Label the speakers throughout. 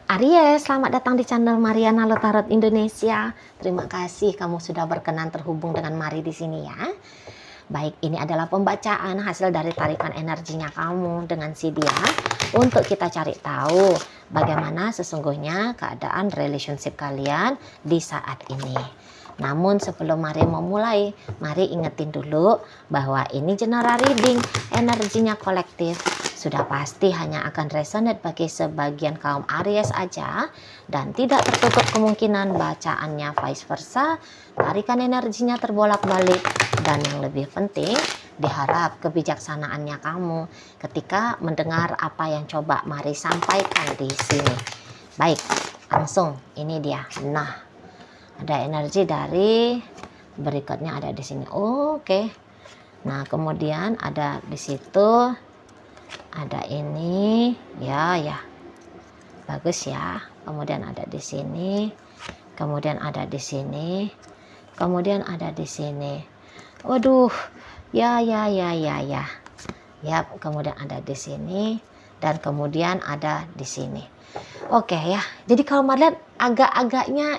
Speaker 1: Aries, selamat datang di channel Mariana Tarot Indonesia. Terima kasih kamu sudah berkenan terhubung dengan Mari di sini ya. Baik, ini adalah pembacaan hasil dari tarikan energinya kamu dengan si dia untuk kita cari tahu bagaimana sesungguhnya keadaan relationship kalian di saat ini. Namun sebelum Mari memulai, mari ingetin dulu bahwa ini general reading, energinya kolektif. Sudah pasti hanya akan resonate bagi sebagian kaum Aries aja dan tidak tertutup kemungkinan bacaannya vice versa, tarikan energinya terbolak-balik, dan yang lebih penting diharap kebijaksanaannya kamu ketika mendengar apa yang coba Mari sampaikan di sini. Baik, langsung ini dia. Nah, ada energi dari berikutnya ada di sini. Oke. Nah, kemudian ada di situ ada ini ya bagus ya. Kemudian ada di sini, kemudian ada di sini, kemudian ada di sini. Waduh, ya, kemudian ada di sini dan kemudian ada di sini. Oke ya, jadi kalau melihat agak-agaknya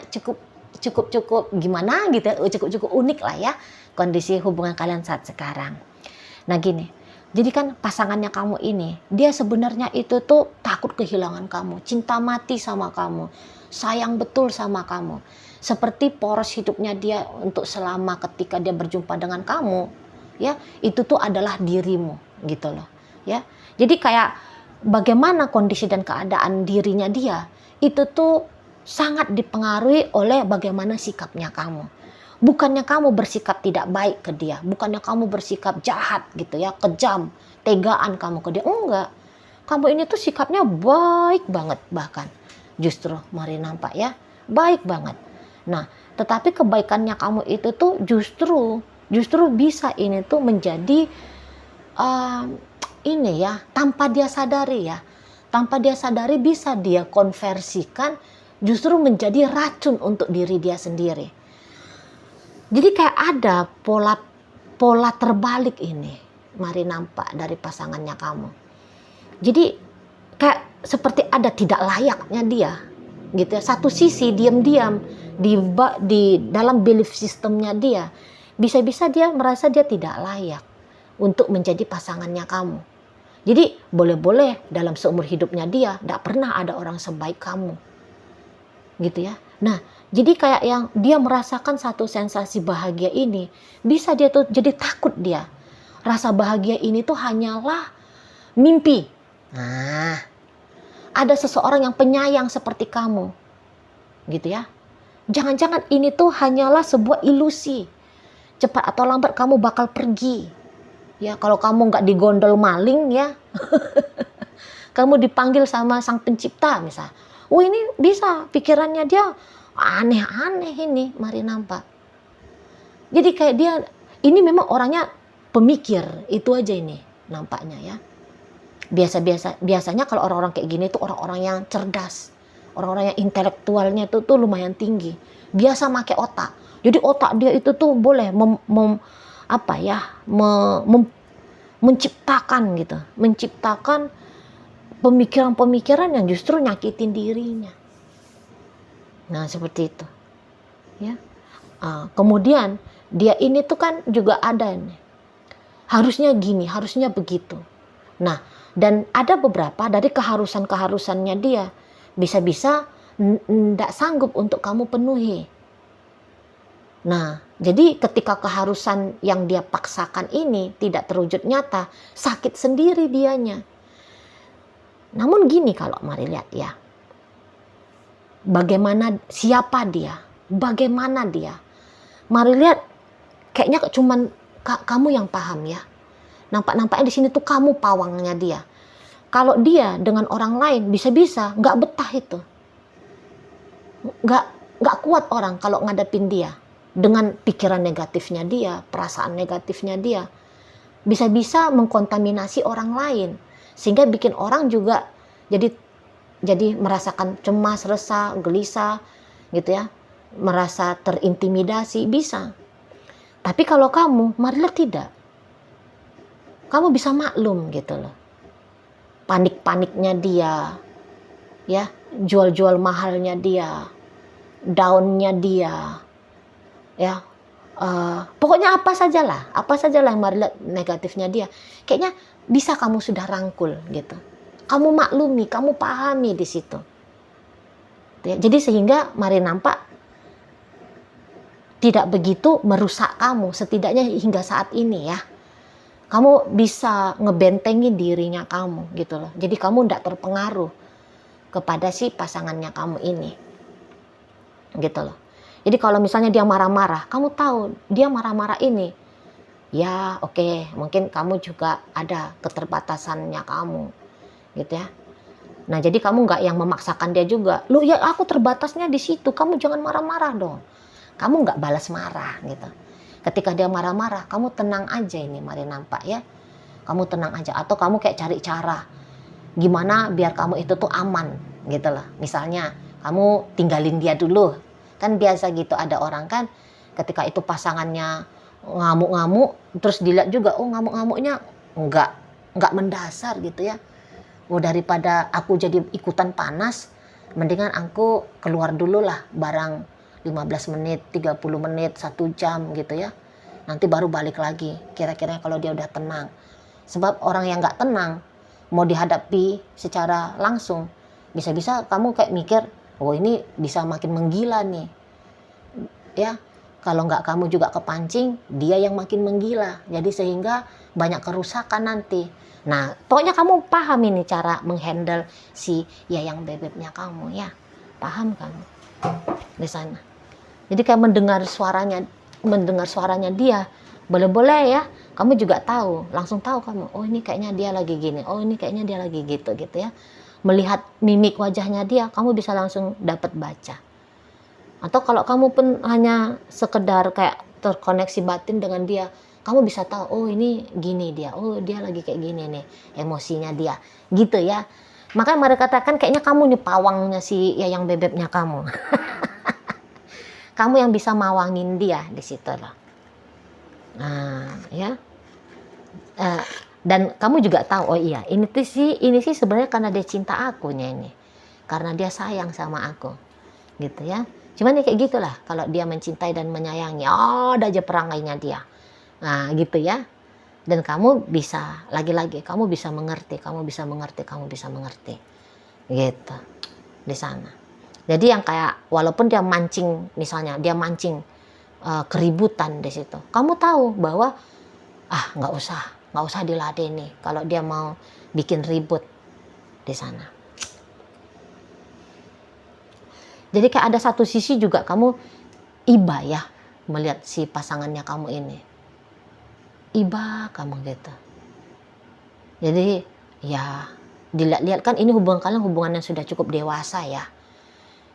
Speaker 1: cukup gimana gitu, cukup unik lah ya kondisi hubungan kalian saat sekarang. Nah gini, jadi kan pasangannya kamu ini, dia sebenarnya itu tuh takut kehilangan kamu, cinta mati sama kamu, sayang betul sama kamu. Seperti poros hidupnya dia untuk selama ketika dia berjumpa dengan kamu, ya itu tuh adalah dirimu gitu loh, ya. Jadi kayak bagaimana kondisi dan keadaan dirinya dia, itu tuh sangat dipengaruhi oleh bagaimana sikapnya kamu. Bukannya kamu bersikap tidak baik ke dia, bukannya kamu bersikap jahat gitu ya, kejam, tegaan kamu ke dia, enggak. Kamu ini tuh sikapnya baik banget, bahkan justru Mari nampak ya, baik banget. Nah, tetapi kebaikannya kamu itu tuh justru bisa ini tuh menjadi ini ya, tanpa dia sadari ya, tanpa dia sadari bisa dia konversikan justru menjadi racun untuk diri dia sendiri. Jadi kayak ada pola terbalik ini, Mari nampak dari pasangannya kamu. Jadi kayak seperti ada tidak layaknya dia, gitu ya. Satu sisi diam-diam di dalam belief sistemnya dia, bisa-bisa dia merasa dia tidak layak untuk menjadi pasangannya kamu. Jadi boleh-boleh dalam seumur hidupnya dia tidak pernah ada orang sebaik kamu, gitu ya. Nah, jadi kayak yang dia merasakan satu sensasi bahagia ini, bisa dia tuh jadi takut dia. Rasa bahagia ini tuh hanyalah mimpi. Nah, ada seseorang yang penyayang seperti kamu, gitu ya. Jangan-jangan ini tuh hanyalah sebuah ilusi. Cepat atau lambat kamu bakal pergi. Ya, kalau kamu nggak digondol maling ya, kamu dipanggil sama sang pencipta misal. Oh ini bisa, pikirannya dia aneh-aneh ini, Mari nampak. Jadi kayak dia, ini memang orangnya pemikir, itu aja ini nampaknya ya. Biasanya kalau orang-orang kayak gini tuh orang-orang yang cerdas, orang-orang yang intelektualnya itu tuh lumayan tinggi, biasa pakai otak. Jadi otak dia itu tuh boleh menciptakan pemikiran-pemikiran yang justru nyakitin dirinya. Nah seperti itu ya. Kemudian dia ini tuh kan juga ada nih, harusnya gini, harusnya begitu. Nah dan ada beberapa dari keharusannya dia bisa-bisa tidak sanggup untuk kamu penuhi. Nah jadi ketika keharusan yang dia paksakan ini tidak terwujud nyata, sakit sendiri dianya. Namun gini kalau Mari lihat ya, bagaimana, siapa dia, bagaimana dia. Mari lihat, kayaknya cuman kamu yang paham ya. Nampaknya di sini tuh kamu pawangnya dia. Kalau dia dengan orang lain bisa-bisa nggak betah itu, nggak kuat orang kalau ngadepin dia dengan pikiran negatifnya dia, perasaan negatifnya dia, bisa-bisa mengkontaminasi orang lain. Sehingga bikin orang juga jadi merasakan cemas, resah, gelisah gitu ya, merasa terintimidasi bisa. Tapi kalau kamu, Marilah tidak. Kamu bisa maklum gitu loh. Panik-paniknya dia, ya, jual-jual mahalnya dia, daunnya dia, ya. Pokoknya apa sajalah yang Mari lihat negatifnya dia. Kayaknya bisa kamu sudah rangkul gitu. Kamu maklumi, kamu pahami di situ. Ya, jadi sehingga Mari nampak tidak begitu merusak kamu, setidaknya hingga saat ini ya. Kamu bisa ngebentengin dirinya kamu gitu loh. Jadi kamu tidak terpengaruh kepada si pasangannya kamu ini. Gitu loh. Jadi kalau misalnya dia marah-marah, kamu tahu dia marah-marah ini. Ya oke, mungkin kamu juga ada keterbatasannya kamu. Gitu ya. Nah jadi kamu nggak yang memaksakan dia juga. Lu ya aku terbatasnya di situ, kamu jangan marah-marah dong. Kamu nggak balas marah gitu. Ketika dia marah-marah, kamu tenang aja ini Mari nampak ya. Kamu tenang aja. Atau kamu kayak cari cara. Gimana biar kamu itu tuh aman gitu loh. Misalnya kamu tinggalin dia dulu. Kan biasa gitu ada orang kan ketika itu pasangannya ngamuk-ngamuk. Terus dilihat juga, oh ngamuk-ngamuknya nggak mendasar gitu ya. Oh daripada aku jadi ikutan panas, mendingan aku keluar dulu lah barang 15 menit, 30 menit, 1 jam gitu ya. Nanti baru balik lagi. Kira-kira kalau dia udah tenang. Sebab orang yang nggak tenang, mau dihadapi secara langsung, bisa-bisa kamu kayak mikir, oh ini bisa makin menggila nih. Ya, kalau nggak kamu juga kepancing, dia yang makin menggila. Jadi sehingga banyak kerusakan nanti. Nah, pokoknya kamu paham ini cara menghandle si yayang bebeknya kamu ya. Paham kamu di sana. Jadi kayak mendengar suaranya dia, boleh-boleh ya, kamu juga tahu, langsung tahu kamu, oh ini kayaknya dia lagi gini, oh ini kayaknya dia lagi gitu ya. Melihat mimik wajahnya dia, kamu bisa langsung dapat baca. Atau kalau kamu pun hanya sekedar kayak terkoneksi batin dengan dia, kamu bisa tahu, oh ini gini dia, oh dia lagi kayak gini nih, emosinya dia, gitu ya. Makanya mereka katakan kayaknya kamu nih pawangnya si yayang bebeknya kamu. Kamu yang bisa mawangin dia di situ loh. Nah, ya. Dan kamu juga tahu, oh iya, ini sih sebenarnya karena dia cinta akunya ini. Karena dia sayang sama aku. Gitu ya. Cuman ya kayak gitulah, kalau dia mencintai dan menyayangi, ada aja perangainya dia. Nah, gitu ya. Dan kamu bisa, lagi-lagi, kamu bisa mengerti. Gitu. Di sana. Jadi yang kayak walaupun dia mancing, misalnya dia mancing keributan di situ, kamu tahu bahwa nggak usah diladeni kalau dia mau bikin ribut di sana. Jadi kayak ada satu sisi juga kamu iba ya melihat si pasangannya kamu ini, iba kamu gitu. Jadi ya dilihat-lihat kan ini hubungan kalian hubungan yang sudah cukup dewasa ya.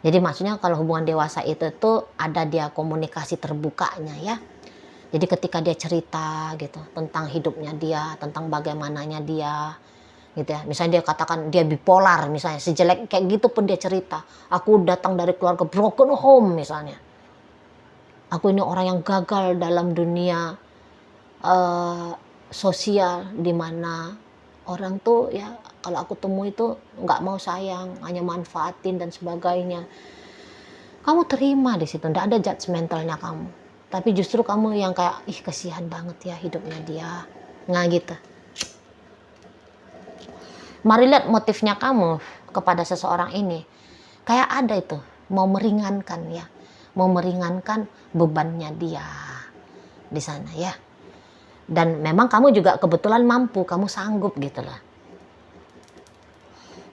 Speaker 1: Jadi maksudnya kalau hubungan dewasa itu tuh ada dia komunikasi terbukanya ya. Jadi ketika dia cerita gitu tentang hidupnya dia, tentang bagaimananya dia gitu ya. Misalnya dia katakan dia bipolar misalnya, sejelek kayak gitu pun dia cerita. Aku datang dari keluarga broken home misalnya. Aku ini orang yang gagal dalam dunia sosial di mana orang tuh ya kalau aku temui itu nggak mau sayang, hanya manfaatin dan sebagainya. Kamu terima di situ, nggak ada judgmentalnya kamu. Tapi justru kamu yang kayak, ih kasihan banget ya hidupnya dia. Nah gitu. Mari lihat motifnya kamu kepada seseorang ini. Kayak ada itu, mau meringankan ya. Mau meringankan bebannya dia di sana ya. Dan memang kamu juga kebetulan mampu, kamu sanggup gitu lah.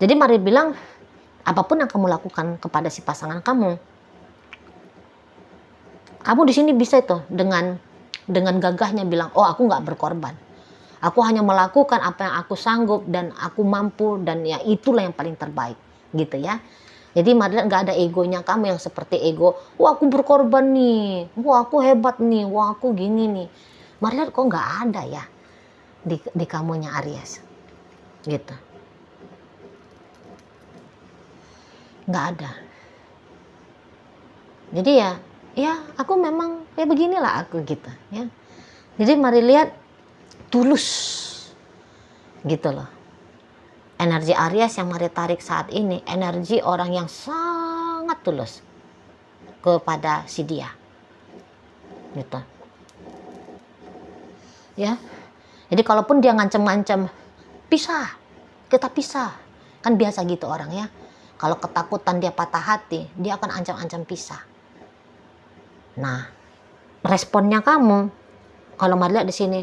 Speaker 1: Jadi Mari bilang, apapun yang kamu lakukan kepada si pasangan kamu di sini bisa itu dengan gagahnya bilang, oh aku nggak berkorban, aku hanya melakukan apa yang aku sanggup dan aku mampu dan ya itulah yang paling terbaik gitu ya. Jadi Mari nggak ada egonya kamu yang seperti ego, wah aku berkorban nih, wah aku hebat nih, wah aku gini nih. Mari kok nggak ada ya di kamunya Aries gitu. Nggak ada. Jadi ya aku memang ya beginilah aku gitu ya. Jadi Mari lihat tulus gitu loh. Energi Aries yang Mari tarik saat ini, energi orang yang sangat tulus kepada si dia. Gitu. Ya. Jadi kalaupun dia ngancem-ngancem, pisah, kita pisah. Kan biasa gitu orang ya. Kalau ketakutan dia patah hati, dia akan ancam-ancam pisah. Nah, responnya kamu, kalau Mari lihat di sini,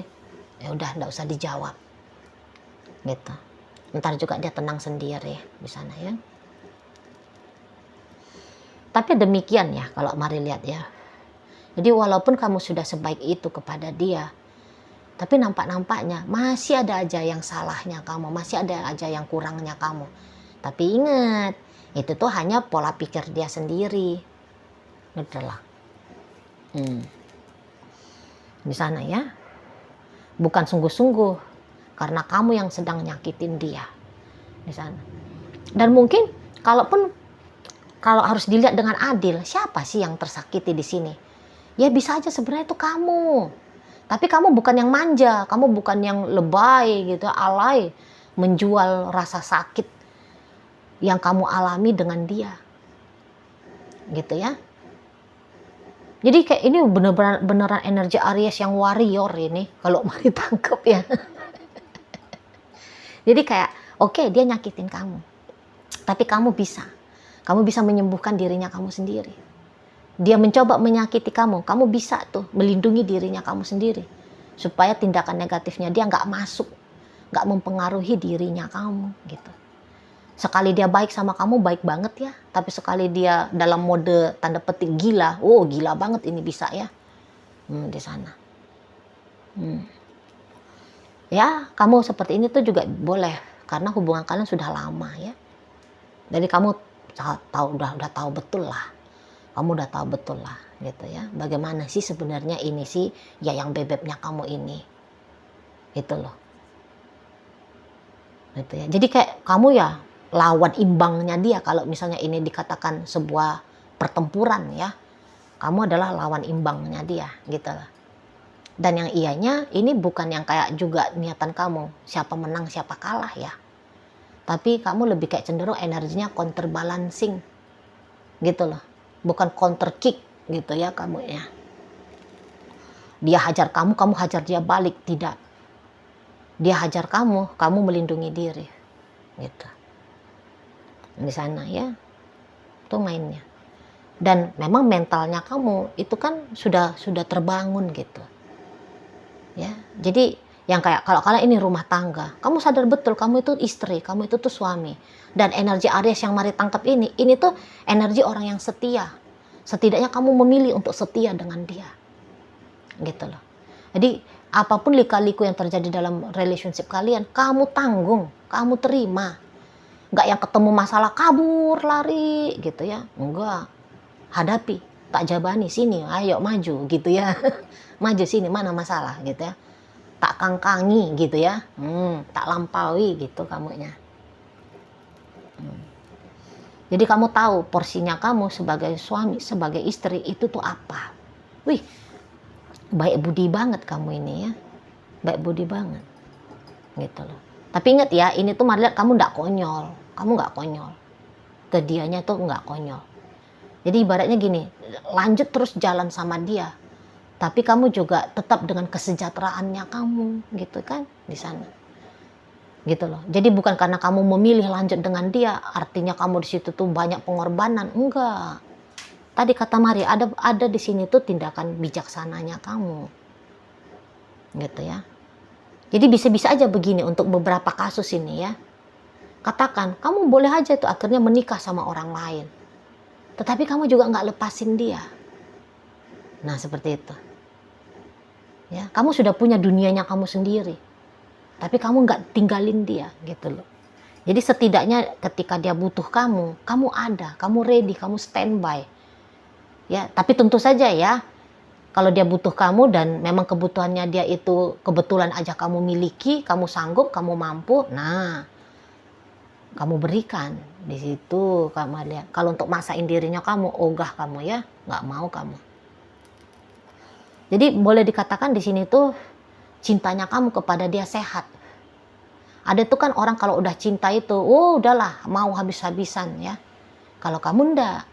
Speaker 1: ya udah, nggak usah dijawab. Gitu. Ntar juga dia tenang sendiri di sana ya. Tapi demikian ya kalau Mari lihat ya. Jadi walaupun kamu sudah sebaik itu kepada dia, tapi nampak-nampaknya masih ada aja yang salahnya kamu, masih ada aja yang kurangnya kamu. Tapi ingat, itu tuh hanya pola pikir dia sendiri. Gitu lah. Di sana ya. Bukan sungguh-sungguh, karena kamu yang sedang nyakitin dia di sana. Dan mungkin kalau harus dilihat dengan adil, siapa sih yang tersakiti di sini? Ya bisa aja sebenarnya itu kamu. Tapi kamu bukan yang manja, kamu bukan yang lebay gitu, alay menjual rasa sakit yang kamu alami dengan dia. Gitu ya. Jadi kayak ini beneran energi Aries yang warrior ini kalau Mari tangkep ya. Jadi kayak oke, dia nyakitin kamu. Tapi kamu bisa menyembuhkan dirinya kamu sendiri. Dia mencoba menyakiti kamu bisa tuh melindungi dirinya kamu sendiri. Supaya tindakan negatifnya dia nggak masuk, nggak mempengaruhi dirinya kamu gitu. Sekali dia baik sama kamu, baik banget ya. Tapi sekali dia dalam mode tanda petik gila, gila banget ini bisa ya. Di sana. Ya, kamu seperti ini tuh juga boleh. Karena hubungan kalian sudah lama ya. Jadi kamu udah tahu betul lah. Kamu udah tahu betul lah gitu ya. Bagaimana sih sebenarnya ini sih ya yang bebeknya kamu ini. Gitu loh. Gitu ya. Jadi kayak kamu ya lawan imbangnya dia kalau misalnya ini dikatakan sebuah pertempuran ya. Kamu adalah lawan imbangnya dia gitu lah. Dan yang ianya ini bukan yang kayak juga niatan kamu siapa menang siapa kalah ya. Tapi kamu lebih kayak cenderung energinya counterbalancing gitu loh. Bukan counter kick gitu ya kamu ya. Dia hajar kamu hajar dia balik, tidak. Dia hajar kamu melindungi diri gitu. Di sana ya, itu mainnya. Dan memang mentalnya kamu itu kan sudah terbangun gitu ya. Jadi yang kayak kalau kalian ini rumah tangga, kamu sadar betul kamu itu istri, kamu itu tuh suami. Dan energi Aries yang Mari tangkap ini tuh energi orang yang setia. Setidaknya kamu memilih untuk setia dengan dia gitu loh. Jadi apapun lika-liku yang terjadi dalam relationship kalian, kamu tanggung, kamu terima. Nggak yang ketemu masalah kabur, lari gitu ya. Enggak. Hadapi, tak jabani sini, ayo maju gitu ya. Maju sini, mana masalah gitu ya. Tak kangkangi gitu ya. Tak lampaui gitu kamunya. Jadi kamu tahu porsinya kamu sebagai suami, sebagai istri itu tuh apa. Wih, baik budi banget kamu ini ya. Baik budi banget. Gitu loh. Tapi ingat ya, ini tuh Mari lihat kamu nggak konyol. Kamu nggak konyol. Ke dianya tuh nggak konyol. Jadi ibaratnya gini, lanjut terus jalan sama dia. Tapi kamu juga tetap dengan kesejahteraannya kamu, gitu kan, di sana. Gitu loh. Jadi bukan karena kamu memilih lanjut dengan dia, artinya kamu di situ tuh banyak pengorbanan. Enggak. Tadi kata Mari, ada di sini tuh tindakan bijaksananya kamu. Gitu ya. Jadi bisa-bisa aja begini untuk beberapa kasus ini ya. Katakan, kamu boleh aja tuh akhirnya menikah sama orang lain. Tetapi kamu juga nggak lepasin dia. Nah, seperti itu. Ya, kamu sudah punya dunianya kamu sendiri. Tapi kamu nggak tinggalin dia, gitu loh. Jadi setidaknya ketika dia butuh kamu ada, kamu ready, kamu standby. Ya, tapi tentu saja ya, kalau dia butuh kamu dan memang kebutuhannya dia itu kebetulan aja kamu miliki, kamu sanggup, kamu mampu, nah, kamu berikan di situ. Kamu lihat, kalau untuk maksain dirinya kamu, ogah kamu ya, nggak mau kamu. Jadi boleh dikatakan di sini tuh cintanya kamu kepada dia sehat. Ada tuh kan orang kalau udah cinta itu, oh udahlah mau habis-habisan ya. Kalau kamu ndak,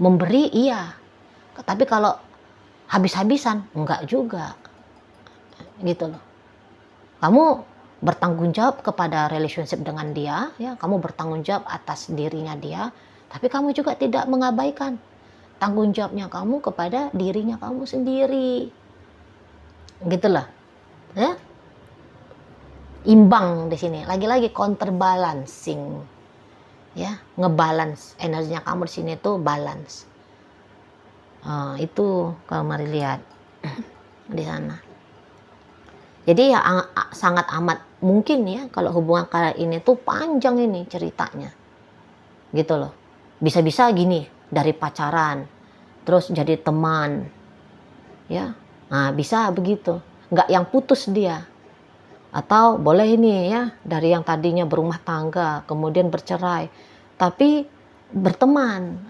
Speaker 1: memberi iya. Tapi kalau habis-habisan, enggak juga. Gitu loh. Kamu bertanggung jawab kepada relationship dengan dia, ya, kamu bertanggung jawab atas dirinya dia, tapi kamu juga tidak mengabaikan tanggung jawabnya kamu kepada dirinya kamu sendiri. Gitu loh. Ya. Imbang di sini. Lagi-lagi counterbalancing. Ya, ngebalance energinya kamu di sini tuh balance. Itu kalau mari lihat di sana. Jadi ya sangat amat mungkin ya kalau hubungan kalian ini tuh panjang ini ceritanya. Gitu loh. Bisa-bisa gini, dari pacaran terus jadi teman. Ya. Nah, bisa begitu. Nggak yang putus dia. Atau boleh ini ya, dari yang tadinya berumah tangga kemudian bercerai tapi berteman.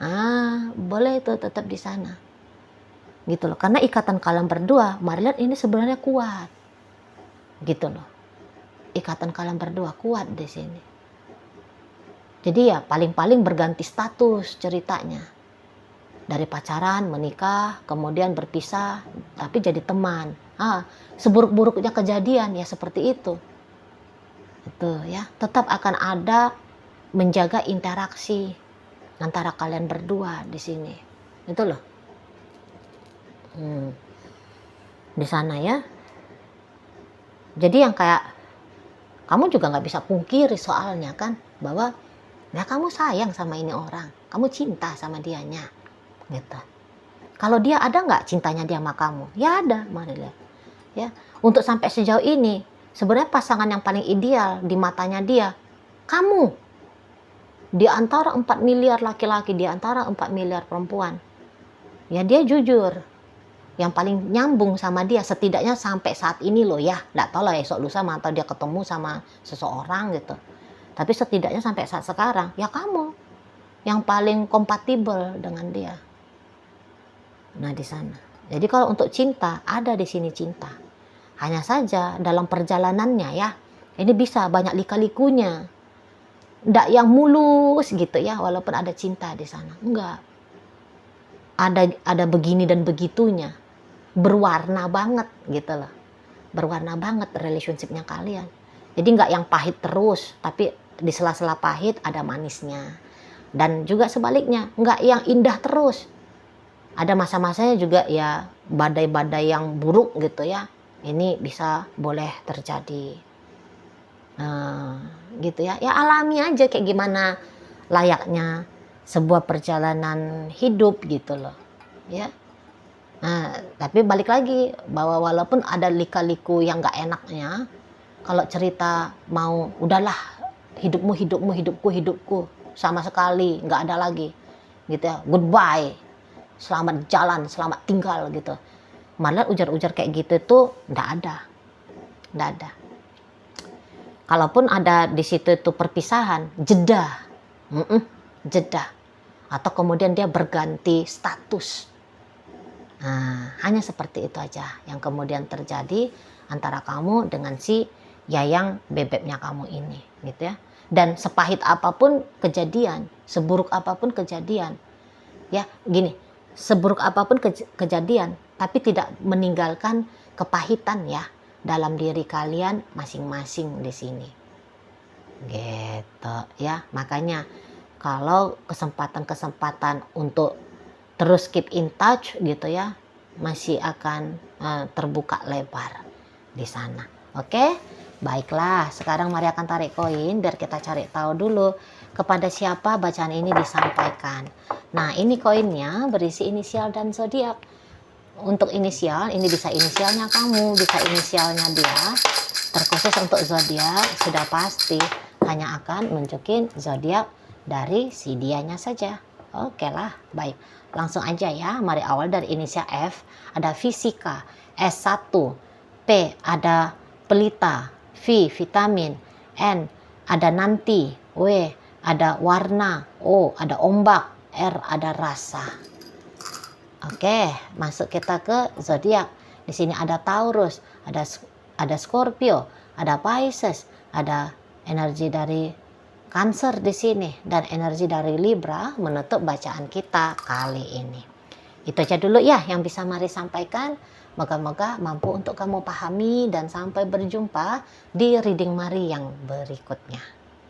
Speaker 1: Boleh itu tetap di sana. Gitu loh. Karena ikatan kalian berdua, mari lihat ini sebenarnya kuat. Gitu loh. Ikatan kalian berdua kuat di sini. Jadi ya paling-paling berganti status ceritanya. Dari pacaran, menikah, kemudian berpisah, tapi jadi teman. Seburuk-buruknya kejadian ya seperti itu. Itu ya, tetap akan ada menjaga interaksi antara kalian berdua di sini. Itu loh. Di sana ya. Jadi yang kayak kamu juga nggak bisa pungkiri soalnya kan bahwa ya kamu sayang sama ini orang, kamu cinta sama dianya, gitu. Kalau dia ada nggak cintanya dia sama kamu? Ya ada, mari lihat. Ya, untuk sampai sejauh ini sebenarnya pasangan yang paling ideal di matanya dia, kamu. Di antara 4 miliar laki-laki, di antara 4 miliar perempuan, ya dia jujur. Yang paling nyambung sama dia setidaknya sampai saat ini loh ya, nggak tahu lah esok lusa atau dia ketemu sama seseorang gitu, tapi setidaknya sampai saat sekarang ya kamu yang paling kompatibel dengan dia. Nah di sana. Jadi kalau untuk cinta ada di sini cinta, hanya saja dalam perjalanannya ya ini bisa banyak lika-likunya, nggak yang mulus gitu ya, walaupun ada cinta di sana, enggak, ada begini dan begitunya. Berwarna banget gitu loh, berwarna banget relationshipnya kalian. Jadi nggak yang pahit terus, tapi di sela-sela pahit ada manisnya. Dan juga sebaliknya, nggak yang indah terus, ada masa-masanya juga ya badai-badai yang buruk gitu ya, ini bisa boleh terjadi. Gitu ya, ya alami aja kayak gimana layaknya sebuah perjalanan hidup gitu loh ya. Tapi balik lagi bahwa walaupun ada lika-liku yang gak enaknya, kalau cerita mau udahlah hidupmu, hidupku sama sekali gak ada lagi gitu ya, goodbye, selamat jalan, selamat tinggal gitu, malah ujar-ujar kayak gitu tuh nggak ada. Kalaupun ada di situ itu perpisahan, jeda, atau kemudian dia berganti status. Hanya seperti itu aja yang kemudian terjadi antara kamu dengan si yayang bebeknya kamu ini, gitu ya. Dan sepahit apapun kejadian, seburuk apapun kejadian, ya gini, seburuk apapun kejadian, tapi tidak meninggalkan kepahitan ya dalam diri kalian masing-masing di sini, gitu ya. Makanya kalau kesempatan untuk terus keep in touch gitu ya, masih akan terbuka lebar di sana. Oke, baiklah. Sekarang mari akan tarik koin biar kita cari tahu dulu kepada siapa bacaan ini disampaikan. Nah, ini koinnya berisi inisial dan zodiak. Untuk inisial, ini bisa inisialnya kamu, bisa inisialnya dia. Terkhusus untuk zodiak sudah pasti hanya akan nunjukin zodiak dari si dianya saja. Oke lah, baik. Langsung aja ya, mari awal dari inisial F, ada fisika, S1, P ada pelita, V vitamin, N ada nanti, W ada warna, O ada ombak, R ada rasa. Oke, masuk kita ke zodiak. Di sini ada Taurus, ada Scorpio, ada Pisces, Ada energi dari Cancer di sini dan energi dari Libra menutup bacaan kita kali ini. Itu aja dulu ya yang bisa Mari sampaikan. Moga-moga mampu untuk kamu pahami dan sampai berjumpa di reading Mari yang berikutnya.